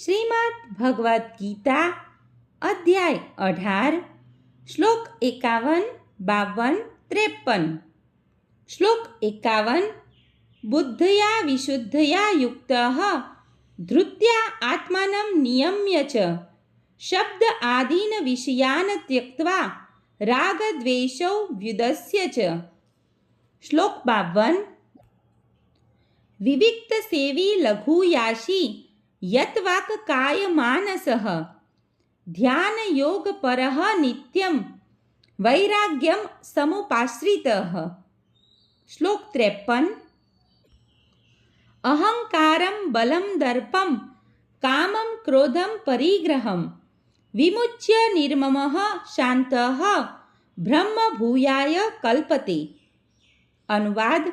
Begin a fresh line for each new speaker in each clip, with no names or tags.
શ્રીમદ્ ભગવદ્ ગીતા અધ્યાય 18 શ્લોક 51, 52, 53. શ્લોક 51. બુદ્ધયા વિશુદ્ધયા યુક્તઃ ધૃત્યા આત્માનં નિયમ્ય ચ શબ્દ આદીન વિષયાન ત્યક્ત્વા રાગદ્વેષૌ વ્યુદસ્ય ચ. શ્લોક 52. વિવિક્ત સેવી લઘુયાશી યત્વાક કાય માનસઃ ધ્યાન યોગ પરઃ નિત્યમ વૈરાગ્યમ સમુપાશ્રિતઃ. શ્લોક 53. અહંકારમ બલમ દર્પમ કામમ ક્રોધમ પરિગ્રહમ વિમુચ્ય નિર્મમઃ શાંતઃ બ્રહ્મ ભૂયાય કલ્પતે. અનુવાદ: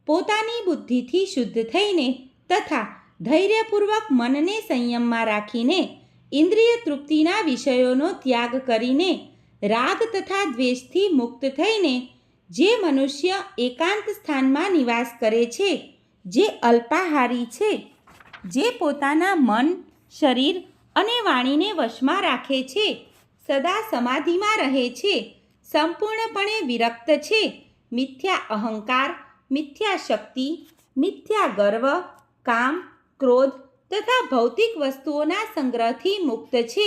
પોતાની બુદ્ધિથી શુદ્ધ થઈને તથા ધૈર્યપૂર્વક મનને સંયમમાં રાખીને ઇન્દ્રિય તૃપ્તિના વિષયોનો ત્યાગ કરીને રાગ તથા દ્વેષથી મુક્ત થઈને જે મનુષ્ય એકાંત સ્થાનમાં નિવાસ કરે છે, જે અલ્પાહારી છે, જે પોતાના મન, શરીર અને વાણીને વશમાં રાખે છે, સદા સમાધિમાં રહે છે, સંપૂર્ણપણે વિરક્ત છે, મિથ્યા અહંકાર, મિથ્યા શક્તિ, મિથ્યા ગર્વ, કામ, ક્રોધ તથા ભૌતિક વસ્તુઓના સંગ્રહથી મુક્ત છે,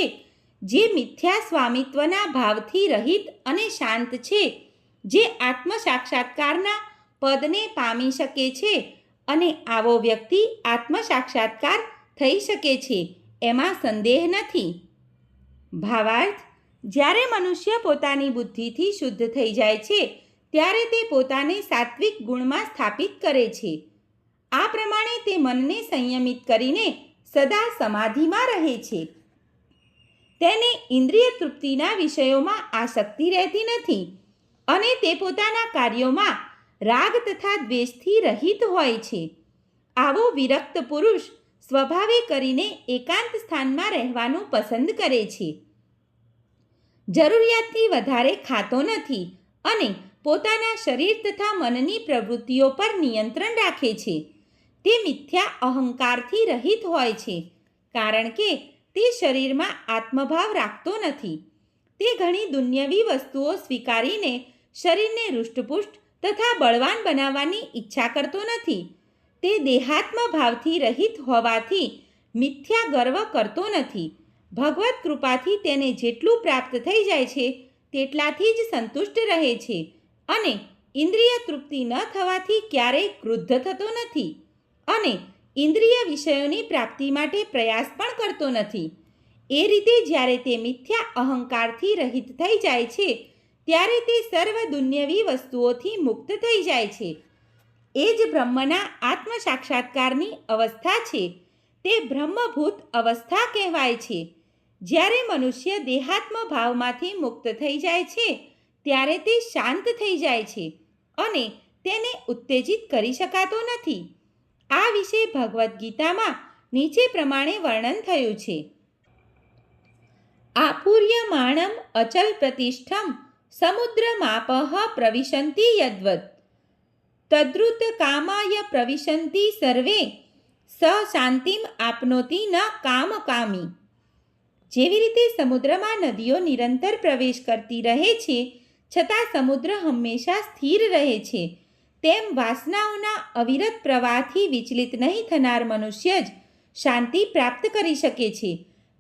જે મિથ્યા સ્વામિત્વના ભાવથી રહિત અને શાંત છે, જે આત્મ સાક્ષાત્કારના પદને પામી શકે છે, અને આવો વ્યક્તિ આત્મ સાક્ષાત્કાર થઈ શકે છે એમાં સંદેહ નથી. ભાવાર્થ: જ્યારે મનુષ્ય પોતાની બુદ્ધિથી શુદ્ધ થઈ જાય છે ત્યારે તે પોતાને સાત્વિક ગુણમાં સ્થાપિત કરે છે. આ પ્રમાણે તે મનને સંયમિત કરીને સદા સમાધિમાં રહે છે. તેને ઇન્દ્રિય તૃપ્તિના વિષયોમાં આસક્તિ રહેતી નથી અને તે પોતાના કાર્યોમાં રાગ તથા દ્વેષથી રહિત હોય છે. આવો વિરક્ત પુરુષ સ્વભાવે કરીને એકાંત સ્થાનમાં રહેવાનું પસંદ કરે છે. જરૂરિયાતથી વધારે ખાતો નથી અને પોતાના શરીર તથા મનની પ્રવૃત્તિઓ પર નિયંત્રણ રાખે છે. તે મિથ્યા અહંકારથી રહિત હોય છે, કારણ કે તે શરીરમાં આત્મભાવ રાખતો નથી. તે ઘણી દુન્યવી વસ્તુઓ સ્વીકારીને શરીરને હૃષ્ટપુષ્ટ તથા બળવાન બનાવવાની ઈચ્છા કરતો નથી. તે દેહાત્મ ભાવથી રહિત હોવાથી મિથ્યા ગર્વ કરતો નથી. ભગવત કૃપાથી તેને જેટલું પ્રાપ્ત થઈ જાય છે તેટલાથી જ સંતુષ્ટ રહે છે અને ઇન્દ્રિય તૃપ્તિ ન થવાથી ક્યારેય ક્રુદ્ધ થતો નથી અને ઇન્દ્રિય વિષયોની પ્રાપ્તિ માટે પ્રયાસ પણ કરતો નથી. એ રીતે જ્યારે તે મિથ્યા અહંકારથી રહિત થઈ જાય છે ત્યારે તે સર્વ દુન્યવી વસ્તુઓથી મુક્ત થઈ જાય છે. એ જ બ્રહ્મના આત્મ સાક્ષાત્કારની અવસ્થા છે. તે બ્રહ્મભૂત અવસ્થા કહેવાય છે. જ્યારે મનુષ્ય દેહાત્મ ભાવમાંથી મુક્ત થઈ જાય છે ત્યારે તે શાંત થઈ જાય છે અને તેને ઉત્તેજિત કરી શકાતો નથી. આ વિશે ભગવદ્ ગીતામાં નીચે પ્રમાણે વર્ણન થયું છે. આપૂર્યમાણમ અચલ પ્રતિષ્ઠમ સમુદ્રમાપઃ પ્રવિશન્તિ યદ્વત તદ્રુત કામાય પ્રવિશન્તિ સર્વે સ શાંતિમ આપનોતિ ન કામકામી. જેવી રીતે સમુદ્રમાં નદીઓ નિરંતર પ્રવેશ કરતી રહે છે છતાં સમુદ્ર હંમેશા સ્થિર રહે છે, તેમ વાસનાઓના અવિરત પ્રવાહથી વિચલિત નહીં થનાર મનુષ્ય જ શાંતિ પ્રાપ્ત કરી શકે છે.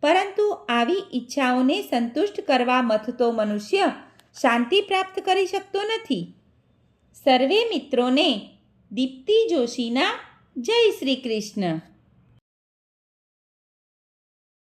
પરંતુ આવી ઈચ્છાઓને સંતુષ્ટ કરવા મથતો મનુષ્ય શાંતિ પ્રાપ્ત કરી શકતો નથી. સર્વે મિત્રોને દીપ્તિ જોશીના જય શ્રી કૃષ્ણ.